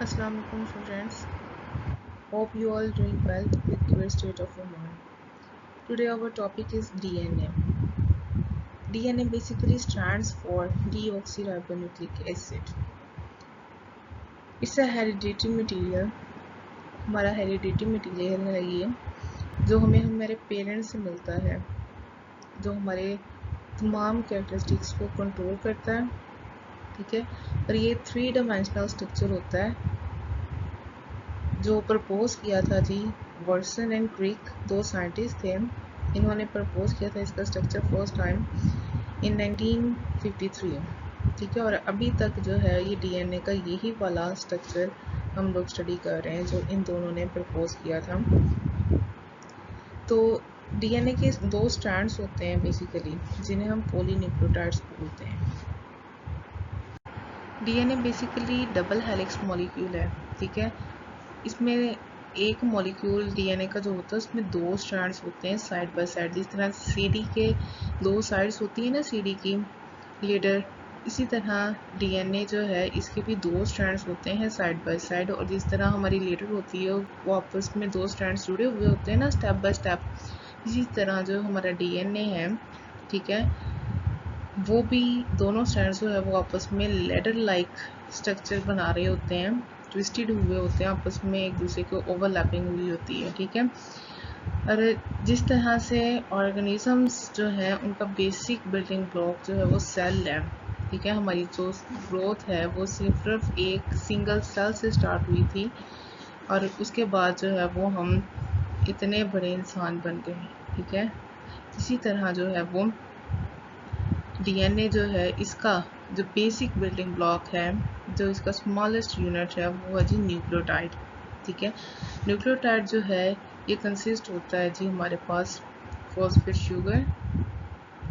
Assalamu alaikum students. Hope you all doing well with your state of your mind. Today our topic is DNA. DNA basically stands for deoxyribonucleic acid. It's a hereditary material. हमारा hereditary material है ये जो हमें हमारे parents से मिलता है, जो हमारे तमाम कैरेक्टरिस्टिक्स को कंट्रोल करता है, ठीक है। और ये 3 डायमेंशनल स्ट्रक्चर होता है जो प्रपोज किया था जी वर्सन एंड क्रिक, 2 साइंटिस्ट थे। इन्होंने प्रपोज किया था इसका स्ट्रक्चर फर्स्ट टाइम इन 1953, ठीक है। और अभी तक जो है ये डीएनए का यही वाला स्ट्रक्चर हम लोग स्टडी कर रहे हैं जो इन दोनों ने प्रपोज किया था। तो डीएनए के 2 स्ट्रैंड्स होते हैं बेसिकली, जिन्हें हम पॉलीन्यूक्लियोटाइड्स बोलते हैं। DNA basically double helix molecule है, ठीक है। इसमें एक मॉलिक्यूल डीएनए का जो होता है उसमें 2 स्ट्रैंड्स होते हैं साइड बाय साइड, जिस तरह सीडी के 2 साइड्स होती है ना सीडी की लीडर, इसी तरह डीएनए जो है इसके भी 2 स्ट्रैंड्स होते हैं साइड बाय साइड। और जिस तरह हमारी लीडर होती है वो आपस में 2 स्ट्रैंड्स जुड़े हुए होते हैं ना स्टेप बाय स्टेप, इसी तरह जो हमारा डीएनए है, ठीक है, वो भी दोनों स्ट्रैंड्स जो है वो आपस में लेडर लाइक स्ट्रक्चर बना रहे होते हैं, ट्विस्टेड हुए होते हैं, आपस में एक दूसरे को ओवरलैपिंग हुई होती है, ठीक है। और जिस तरह से ऑर्गेनिजम्स जो है उनका बेसिक बिल्डिंग ब्लॉक जो है वो सेल है, ठीक है। हमारी जो ग्रोथ है वो सिर्फ एक सिंगल सेल से स्टार्ट हुई थी और उसके बाद जो है वो हम इतने बड़े इंसान बन गए, ठीक है। इसी तरह जो है वो डीएनए जो है इसका जो बेसिक बिल्डिंग ब्लॉक है, जो इसका स्मॉलेस्ट यूनिट है वो है जी न्यूक्लियोटाइड, ठीक है। न्यूक्लियोटाइड जो है ये कंसिस्ट होता है जी हमारे पास फॉस्फेट शुगर,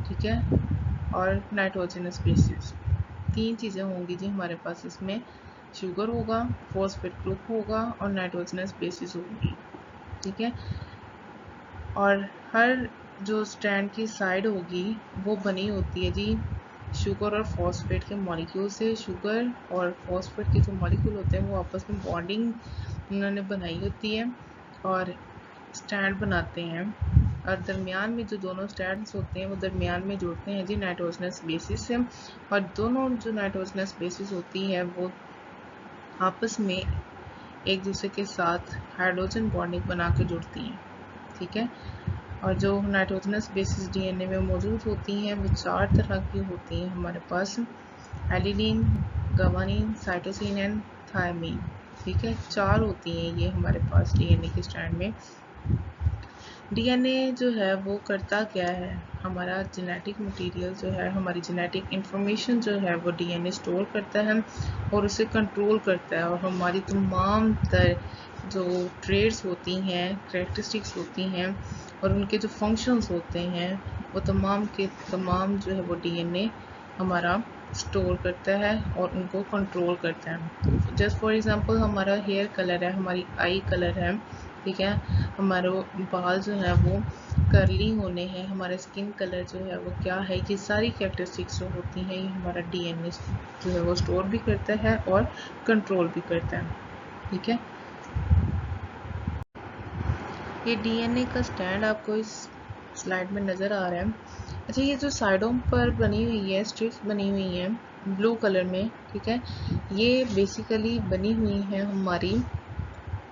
ठीक है, और नाइट्रोजनस बेसिस। 3 चीज़ें होंगी जी हमारे पास इसमें, शुगर होगा, फॉस्फेट ग्रुप होगा और नाइट्रोजनस बेसिस होगी, ठीक है। और हर जो स्ट्रैंड की साइड होगी वो बनी होती है जी शुगर और फॉस्फेट के मॉलिक्यूल से। शुगर और फॉस्फेट के जो मॉलिक्यूल होते हैं वो आपस में बॉन्डिंग उन्होंने बनाई होती है और स्टैंड बनाते हैं। और दरमियान में जो दोनों स्टैंड्स होते हैं वो दरमियान में जुड़ते हैं जी नाइट्रोजनस बेसिस से। और दोनों जो नाइट्रोजनस बेसिस होती है वो आपस में एक दूसरे के साथ हाइड्रोजन बॉन्डिंग बना के जुड़ती हैं, ठीक है। और जो नाइट्रोजनस बेसिस डीएनए में मौजूद होती हैं वो 4 तरह की होती हैं हमारे पास, adenine, guanine, cytosine and thymine, ठीक है। 4 होती हैं ये हमारे पास डीएनए के स्ट्रैंड में। डीएनए जो है वो करता क्या है, हमारा जेनेटिक मटेरियल जो है, हमारी जेनेटिक इंफॉर्मेशन जो है वो डीएनए स्टोर करता है और उसे कंट्रोल करता है। और हमारी तमाम तर जो ट्रेड्स होती हैं, कैरेक्टरिस्टिक्स होती हैं और उनके जो फंक्शंस होते हैं वो तमाम के तमाम जो है वो डीएनए हमारा स्टोर करता है और उनको कंट्रोल करता है। जस्ट फॉर एग्जांपल हमारा हेयर कलर है, हमारी आई कलर है, ठीक है, हमारे बाल जो है वो करली होने हैं, हमारा स्किन कलर जो है वो क्या है, ये सारी कैरेक्टरिस्टिक्स जो होती हैं ये हमारा डीएनए जो है वो स्टोर भी करता है और कंट्रोल भी करता है, ठीक है। ये डीएनए का स्टैंड आपको इस स्लाइड में नज़र आ रहा है। अच्छा, ये जो साइडों पर बनी हुई है, स्ट्रिप्स बनी हुई हैं ब्लू कलर में, ठीक है, ये बेसिकली बनी हुई है हमारी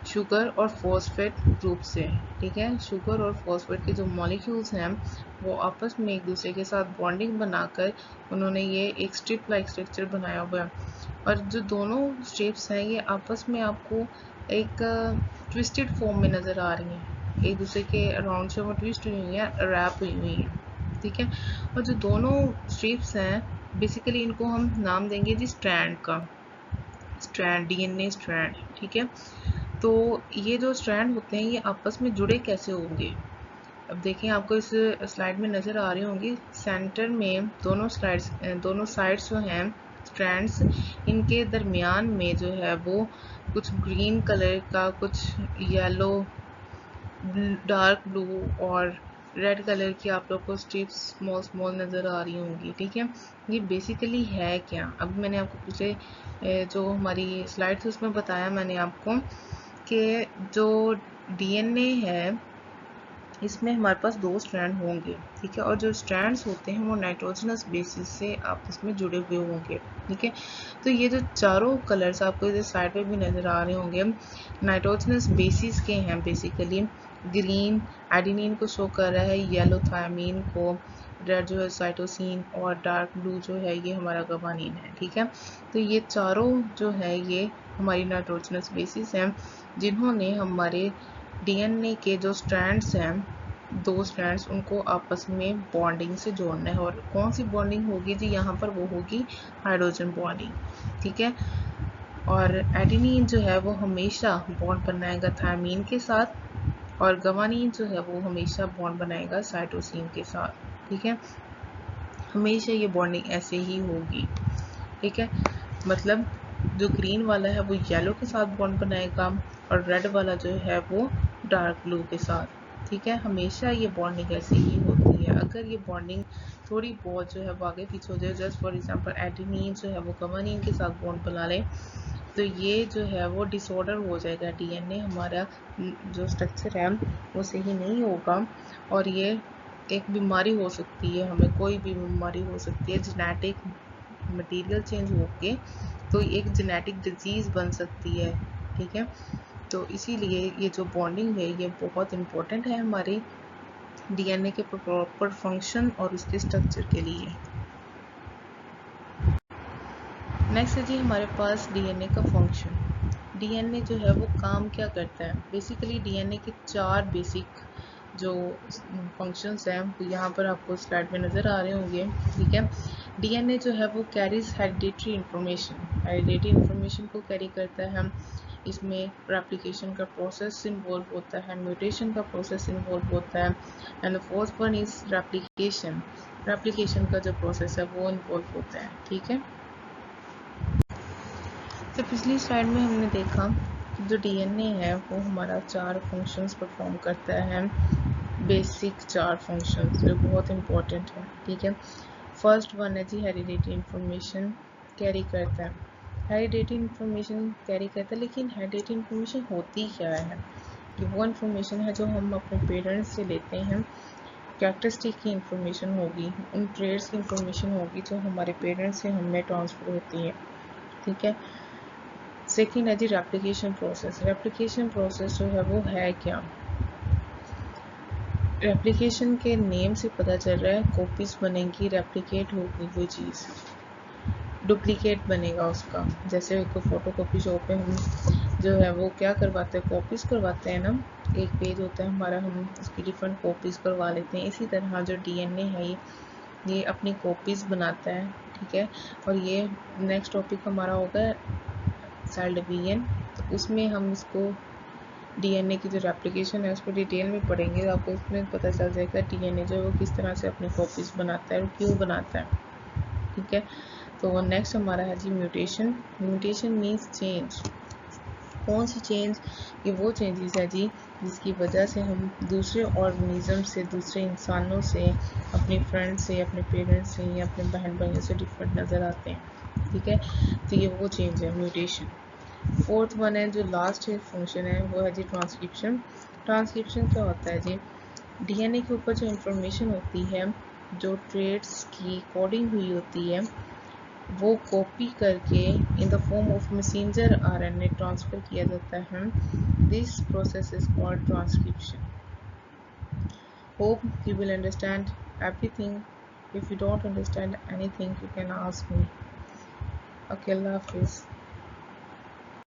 शुगर और फॉस्फेट ग्रुप से, ठीक है। शुगर और फॉस्फेट के जो मॉलिक्यूल्स हैं वो आपस में एक दूसरे के साथ बॉन्डिंग बनाकर उन्होंने ये एक स्ट्रिप लाइक स्ट्रक्चर बनाया हुआ है। और जो दोनों स्ट्रिप्स हैं ये आपस में आपको एक ट्विस्टेड फॉर्म में नज़र आ रही हैं, एक दूसरे के अराउंड से वो ट्विस्ट हुई हुई हैं, रैप हुई हुई हैं, ठीक है। और जो दोनों स्ट्रिप्स हैं बेसिकली इनको हम नाम देंगे जी स्ट्रैंड का, स्ट्रैंड, डीएनए स्ट्रैंड, ठीक है। तो ये जो स्ट्रैंड होते हैं ये आपस में जुड़े कैसे होंगे, अब देखें, आपको इस स्लाइड में नज़र आ रही होंगी सेंटर में दोनों साइड्स जो हैं स्ट्रैंड्स, इनके दरमियान में जो है वो कुछ ग्रीन कलर का, कुछ येलो, डार्क ब्लू और रेड कलर की आप लोग को स्ट्रिप्स स्मॉल स्मॉल नज़र आ रही होंगी, ठीक है। ये बेसिकली है क्या, अब मैंने आपको पिछले जो हमारी स्लाइड थी उसमें बताया मैंने आपको कि जो डीएनए है इसमें हमारे पास 2 स्ट्रैंड होंगे, ठीक है, और जो स्ट्रैंड्स होते हैं वो नाइट्रोजनस बेसिस से आपस में जुड़े हुए होंगे, ठीक है। तो ये जो चारों कलर्स आपको इधर साइड पे भी नज़र आ रहे होंगे नाइट्रोजनस बेसिस के हैं बेसिकली। ग्रीन एडेनिन को शो कर रहा है, येलो थायमीन को, रेड जो है साइटोसिन, और डार्क ब्लू जो है ये हमारा गवानीन है, ठीक है। तो ये चारों जो है ये हमारी नाइट्रोजनस बेसिस हैं जिन्होंने हमारे डीएनए के जो स्ट्रैंड्स हैं 2 स्ट्रैंड्स उनको आपस में बॉन्डिंग से जोड़ना है। और कौन सी बॉन्डिंग होगी जी, यहाँ पर वो होगी हाइड्रोजन बॉन्डिंग, ठीक है। और एडेनिन जो है वो हमेशा बॉन्ड बनाएगा थायमीन के साथ, और गवानीन जो है वो हमेशा बॉन्ड बनाएगा साइटोसिन के साथ, ठीक है। हमेशा ये बॉन्डिंग ऐसे ही होगी, ठीक है। मतलब जो ग्रीन वाला है वो येलो के साथ बॉन्ड बनाएगा और रेड वाला जो है वो डार्क ब्लू के साथ, ठीक है। हमेशा ये बॉन्डिंग ऐसी ही होती है। अगर ये बॉन्डिंग थोड़ी बहुत जो है वो आगे पीछे हो जाए, जस्ट फॉर एग्जांपल एडेनिन जो है वो गवानीन के साथ बॉन्ड बना ले, तो ये जो है वो डिसऑर्डर हो जाएगा, डीएनए हमारा जो स्ट्रक्चर है वो सही नहीं होगा, और ये एक बीमारी हो सकती है, हमें कोई भी बीमारी हो सकती है, जेनेटिक मटेरियल चेंज होके तो एक जेनेटिक डिजीज बन सकती है, ठीक है। तो इसीलिए ये जो बॉन्डिंग है ये बहुत इम्पोर्टेंट है हमारे डीएनए के प्रॉपर फंक्शन और उसके स्ट्रक्चर के लिए। नेक्स्ट है जी हमारे पास डीएनए का फंक्शन। डीएनए जो है वो काम क्या करता है, बेसिकली डीएनए के 4 बेसिक जो फंक्शंस हैं वो यहाँ पर आपको स्लाइड में नज़र आ रहे होंगे, ठीक है। डीएनए जो है वो कैरीज हेरिडेटरी इंफॉर्मेशन को कैरी करता है। इसमें रेप्लिकेशन का प्रोसेस इन्वॉल्व होता है, म्यूटेशन का प्रोसेस इन्वॉल्व होता है, and the fourth one is replication का जो प्रोसेस है वो इन्वॉल्व होता है, ठीक है। तो पिछली स्लाइड में हमने देखा कि जो डीएनए है वो हमारा 4 फंक्शंस परफॉर्म करता है, बेसिक 4 फंक्शंस जो बहुत इंपॉर्टेंट है, ठीक है। फर्स्ट वन है जी हेरिडेटरी इंफॉर्मेशन कैरी करता है। हेरिडेटरी इंफॉर्मेशन कैरी करता है, लेकिन हेरिडेटरी इंफॉर्मेशन होती क्या है, कि वो इंफॉर्मेशन है जो हम अपने पेरेंट्स से लेते हैं। कैरेक्टरिस्टिक की इंफॉर्मेशन होगी, उन ट्रेड्स की इंफॉर्मेशन होगी जो हमारे पेरेंट्स से हमें ट्रांसफ़र होती है, ठीक है। सेकेंड है जी रेप्लिकेशन प्रोसेस। रेप्लिकेशन प्रोसेस जो है वो है क्या, रेप्लिकेशन के नेम से पता चल रहा है कॉपीज बनेंगी, रेप्लिकेट होगी कोई चीज़, डुप्लीकेट बनेगा उसका। जैसे कोई फोटो कॉपी शॉप पे हम जो है वो क्या करवाते हैं, कॉपीज़ करवाते हैं ना, एक पेज होता है हमारा, हम उसकी डिफरेंट कॉपीज़ करवा लेते हैं। इसी तरह जो डीएनए है ये अपनी कॉपीज़ बनाता है, ठीक है। और ये नेक्स्ट टॉपिक हमारा होगा सेल डिवीजन, तो उसमें हम इसको डीएनए की जो रेप्लिकेशन है उसको डिटेल में पढ़ेंगे, आपको इसमें पता चल जाएगा डीएनए जो है वो किस तरह से अपनी कॉपीज़ बनाता है और क्यों बनाता है, ठीक है। तो नेक्स्ट हमारा है जी म्यूटेशन। Mutation means change. कौन सी चेंज, ये वो चेंजेस है जी जिसकी वजह से हम दूसरे ऑर्गेनिज्म से, दूसरे इंसानों से, अपने फ्रेंड से, अपने पेरेंट्स से या अपने बहन भाइयों से डिफरेंट नज़र आते हैं, ठीक है। तो ये वो चेंज है म्यूटेशन। फोर्थ वन है जो लास्ट फंक्शन है वो है जी ट्रांसक्रिप्शन। ट्रांसक्रिप्शन क्या होता है जी, डीएनए के ऊपर जो इंफॉर्मेशन होती है, जो ट्रेड्स की कोडिंग हुई होती है, वो कॉपी करके in the form of messenger RNA transfer किया जाता है। This process is called transcription. Hope you will understand everything. If you don't understand anything you can ask me. Okay, Allah Hafiz.